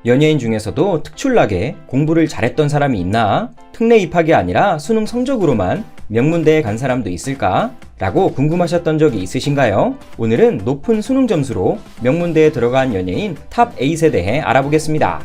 연예인 중에서도 특출나게 공부를 잘했던 사람이 있나? 특례 입학이 아니라 수능 성적으로만 명문대에 간 사람도 있을까? 라고 궁금하셨던 적이 있으신가요? 오늘은 높은 수능 점수로 명문대에 들어간 연예인 탑 8에 대해 알아보겠습니다.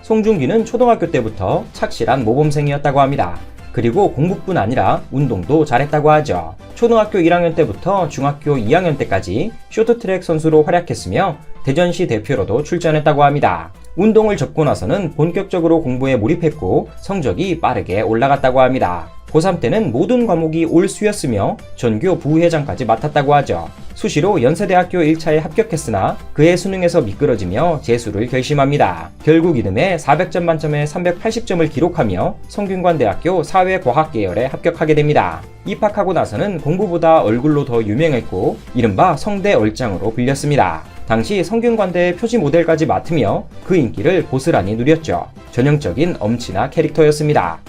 송중기는 초등학교 때부터 착실한 모범생이었다고 합니다. 그리고 공부뿐 아니라 운동도 잘했다고 하죠. 초등학교 1학년 때부터 중학교 2학년 때까지 쇼트트랙 선수로 활약했으며 대전시 대표로도 출전했다고 합니다. 운동을 접고 나서는 본격적으로 공부에 몰입했고 성적이 빠르게 올라갔다고 합니다. 고3 때는 모든 과목이 올수였으며 전교 부회장까지 맡았다고 하죠. 수시로 연세대학교 1차에 합격했으나 그해 수능에서 미끄러지며 재수를 결심합니다. 결국 이듬해 400점 만점에 380점을 기록하며 성균관대학교 사회과학계열에 합격하게 됩니다. 입학하고 나서는 공부보다 얼굴로 더 유명했고 이른바 성대 얼짱으로 불렸습니다. 당시 성균관대의 표지 모델까지 맡으며 그 인기를 고스란히 누렸죠. 전형적인 엄친아 캐릭터였습니다.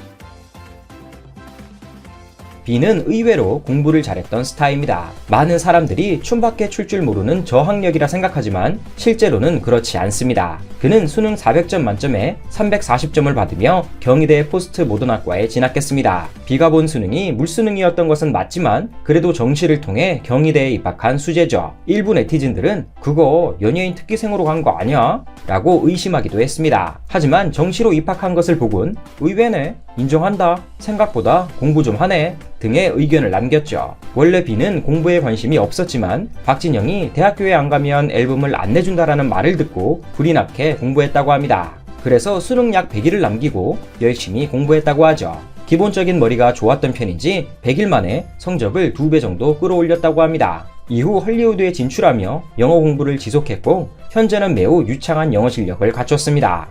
B는 의외로 공부를 잘했던 스타입니다. 많은 사람들이 춤밖에 출 줄 모르는 저학력이라 생각하지만 실제로는 그렇지 않습니다. 그는 수능 400점 만점에 340점을 받으며 경희대 포스트 모던학과에 진학했습니다. B가 본 수능이 물수능이었던 것은 맞지만 그래도 정시를 통해 경희대에 입학한 수재죠. 일부 네티즌들은 그거 연예인 특기생으로 간 거 아니야? 라고 의심하기도 했습니다. 하지만 정시로 입학한 것을 보곤 의외네, 인정한다, 생각보다 공부 좀 하네 등의 의견을 남겼죠. 원래 B는 공부에 관심이 없었지만 박진영이 대학교에 안 가면 앨범을 안 내준다라는 말을 듣고 불이 나게 공부했다고 합니다. 그래서 수능 약 100일을 남기고 열심히 공부했다고 하죠. 기본적인 머리가 좋았던 편인지 100일 만에 성적을 2배 정도 끌어올렸다고 합니다. 이후 헐리우드에 진출하며 영어 공부를 지속했고 현재는 매우 유창한 영어 실력을 갖췄습니다.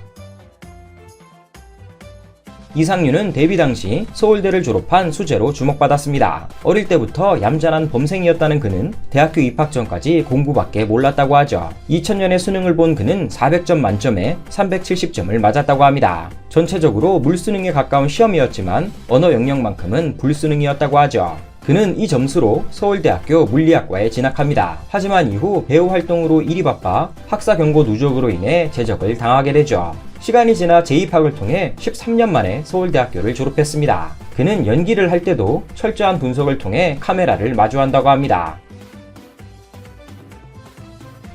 이상윤은 데뷔 당시 서울대를 졸업한 수재로 주목받았습니다. 어릴 때부터 얌전한 범생이었다는 그는 대학교 입학 전까지 공부밖에 몰랐다고 하죠. 2000년에 수능을 본 그는 400점 만점에 370점을 맞았다고 합니다. 전체적으로 물수능에 가까운 시험이었지만 언어 영역만큼은 불수능이었다고 하죠. 그는 이 점수로 서울대학교 물리학과에 진학합니다. 하지만 이후 배우 활동으로 일이 바빠 학사 경고 누적으로 인해 제적을 당하게 되죠. 시간이 지나 재입학을 통해 13년 만에 서울대학교를 졸업했습니다. 그는 연기를 할 때도 철저한 분석을 통해 카메라를 마주한다고 합니다.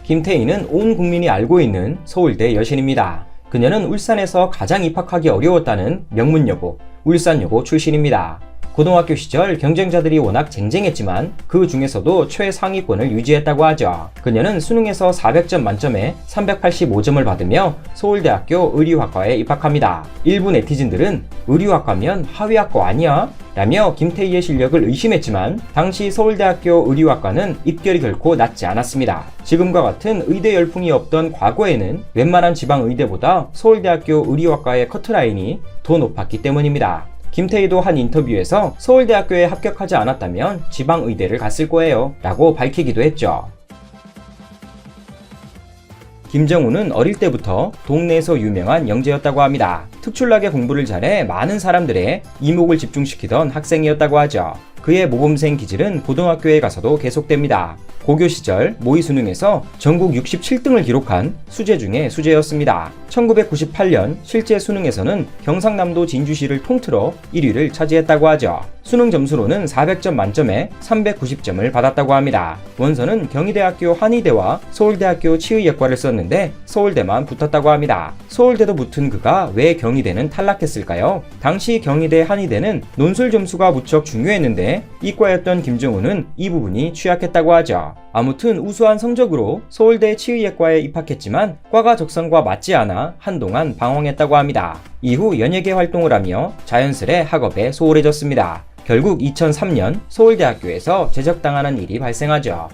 김태희는 온 국민이 알고 있는 서울대 여신입니다. 그녀는 울산에서 가장 입학하기 어려웠다는 명문여고, 울산여고 출신입니다. 고등학교 시절 경쟁자들이 워낙 쟁쟁했지만 그 중에서도 최상위권을 유지했다고 하죠. 그녀는 수능에서 400점 만점에 385점을 받으며 서울대학교 의류학과에 입학합니다. 일부 네티즌들은 의류학과면 하위학과 아니야? 라며 김태희의 실력을 의심했지만 당시 서울대학교 의류학과는 입결이 결코 낮지 않았습니다. 지금과 같은 의대 열풍이 없던 과거에는 웬만한 지방 의대보다 서울대학교 의류학과의 커트라인이 더 높았기 때문입니다. 김태희도 한 인터뷰에서 서울대학교에 합격하지 않았다면 지방의대를 갔을 거예요 라고 밝히기도 했죠. 김정우는 어릴 때부터 동네에서 유명한 영재였다고 합니다. 특출나게 공부를 잘해 많은 사람들의 이목을 집중시키던 학생이었다고 하죠. 그의 모범생 기질은 고등학교에 가서도 계속됩니다. 고교 시절 모의 수능에서 전국 67등을 기록한 수재 중에 수재였습니다. 1998년 실제 수능에서는 경상남도 진주시를 통틀어 1위를 차지했다고 하죠. 수능 점수로는 400점 만점에 390점을 받았다고 합니다. 원서는 경희대학교 한의대와 서울대학교 치의학과를 썼는데 서울대만 붙었다고 합니다. 서울대도 붙은 그가 왜 경희대는 탈락했을까요? 당시 경희대 한의대는 논술 점수가 무척 중요했는데 이과였던 김정우는 이 부분이 취약했다고 하죠. 아무튼 우수한 성적으로 서울대 치의학과에 입학했지만 과가 적성과 맞지 않아 한동안 방황했다고 합니다. 이후 연예계 활동을 하며 자연스레 학업에 소홀해졌습니다. 결국 2003년 서울대학교에서 제적당하는 일이 발생하죠.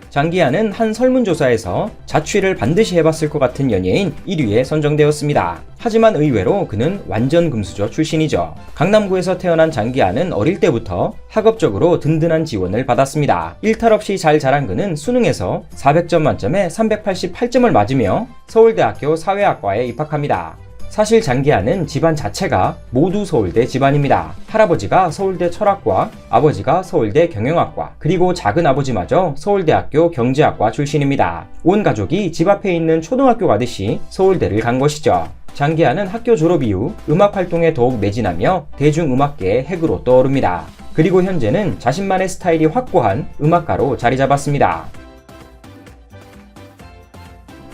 장기하는 한 설문조사에서 자취를 반드시 해봤을 것 같은 연예인 1위에 선정되었습니다. 하지만 의외로 그는 완전 금수저 출신이죠. 강남구에서 태어난 장기하는 어릴 때부터 학업적으로 든든한 지원을 받았습니다. 일탈 없이 잘 자란 그는 수능에서 400점 만점에 388점을 맞으며 서울대학교 사회학과에 입학합니다. 사실 장기하는 집안 자체가 모두 서울대 집안입니다. 할아버지가 서울대 철학과, 아버지가 서울대 경영학과, 그리고 작은 아버지마저 서울대학교 경제학과 출신입니다. 온 가족이 집 앞에 있는 초등학교 가듯이 서울대를 간 것이죠. 장기하는 학교 졸업 이후 음악 활동에 더욱 매진하며 대중음악계의 핵으로 떠오릅니다. 그리고 현재는 자신만의 스타일이 확고한 음악가로 자리 잡았습니다.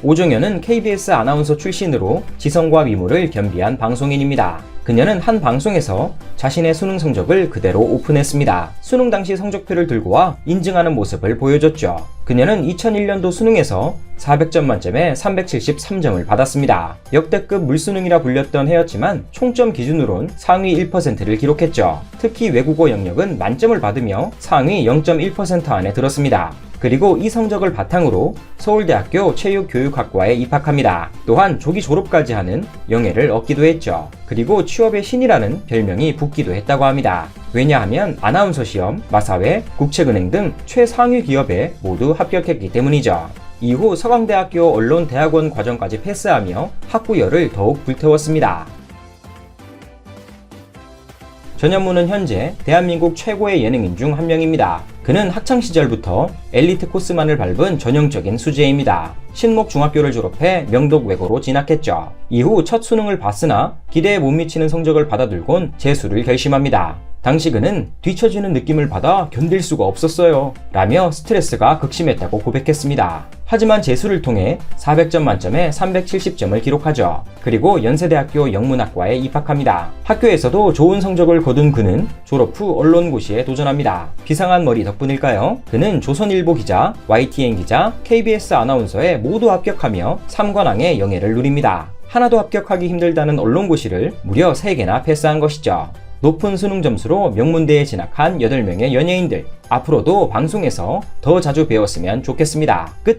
오정현은 KBS 아나운서 출신으로 지성과 미모를 겸비한 방송인입니다. 그녀는 한 방송에서 자신의 수능 성적을 그대로 오픈했습니다. 수능 당시 성적표를 들고 와 인증하는 모습을 보여줬죠. 그녀는 2001년도 수능에서 400점 만점에 373점을 받았습니다. 역대급 물수능이라 불렸던 해였지만 총점 기준으론 상위 1%를 기록했죠. 특히 외국어 영역은 만점을 받으며 상위 0.1% 안에 들었습니다. 그리고 이 성적을 바탕으로 서울대학교 체육교육학과에 입학합니다. 또한 조기 졸업까지 하는 영예를 얻기도 했죠. 그리고 취업의 신이라는 별명이 붙기도 했다고 합니다. 왜냐하면 아나운서 시험, 마사회, 국책은행 등 최상위 기업에 모두 합격했기 때문이죠. 이후 서강대학교 언론대학원 과정까지 패스하며 학부열을 더욱 불태웠습니다. 전현무는 현재 대한민국 최고의 예능인 중 한 명입니다. 그는 학창시절부터 엘리트 코스만을 밟은 전형적인 수재입니다. 신목중학교를 졸업해 명독외고로 진학했죠. 이후 첫 수능을 봤으나 기대에 못 미치는 성적을 받아들곤 재수를 결심합니다. 당시 그는 뒤처지는 느낌을 받아 견딜 수가 없었어요 라며 스트레스가 극심했다고 고백했습니다. 하지만 재수를 통해 400점 만점에 370점을 기록하죠. 그리고 연세대학교 영문학과에 입학합니다. 학교에서도 좋은 성적을 거둔 그는 졸업 후 언론고시에 도전합니다. 비상한 머리 덕분일까요? 그는 조선일보 기자, YTN 기자, KBS 아나운서에 모두 합격하며 3관왕의 영예를 누립니다. 하나도 합격하기 힘들다는 언론고시를 무려 3개나 패스한 것이죠. 높은 수능 점수로 명문대에 진학한 8명의 연예인들. 앞으로도 방송에서 더 자주 배웠으면 좋겠습니다. 끝!